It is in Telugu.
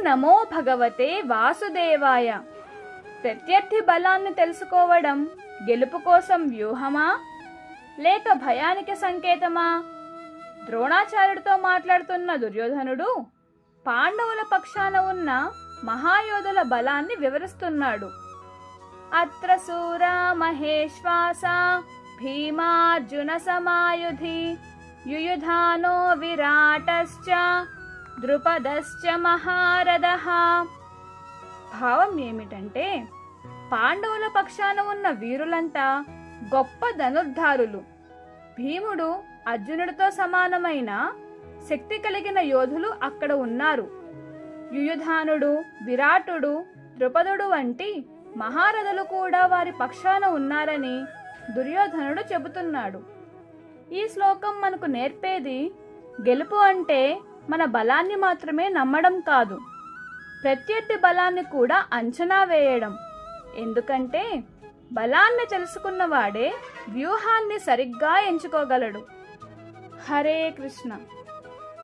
నమో భగవతే వాసుదేవాయ. ప్రత్యర్థి బలాన్ని తెలుసుకోవడం గెలుపు కోసం వ్యూహమా లేక భయానికి సంకేతమా? ద్రోణాచార్యుడితో మాట్లాడుతున్న దుర్యోధనుడు పాండవుల పక్షాన ఉన్న మహాయోధుల బలాన్ని వివరిస్తున్నాడు. అత్ర శూరా మహేశ్వాస భీమార్జున సమాయుధి యుయుధానో విరాటశ్చ ద్రుపదశ్చ మహారథః. భావం ఏమిటంటే, పాండవుల పక్షాన ఉన్న వీరులంతా గొప్ప ధనుర్ధారులు. భీముడు అర్జునుడితో సమానమైన శక్తి కలిగిన యోధులు అక్కడ ఉన్నారు. యుయుధానుడు, విరాటుడు, ద్రుపదుడు వంటి మహారథులు కూడా వారి పక్షాన ఉన్నారని దుర్యోధనుడు చెబుతున్నాడు. ఈ శ్లోకం మనకు నేర్పేది గెలుపు అంటే మన బలాన్ని మాత్రమే నమ్మడం కాదు, ప్రత్యర్థి బలాన్ని కూడా అంచనా వేయడం. ఎందుకంటే బలాన్ని తెలుసుకున్నవాడే వ్యూహాన్ని సరిగ్గా ఎంచుకోగలడు. హరే కృష్ణ.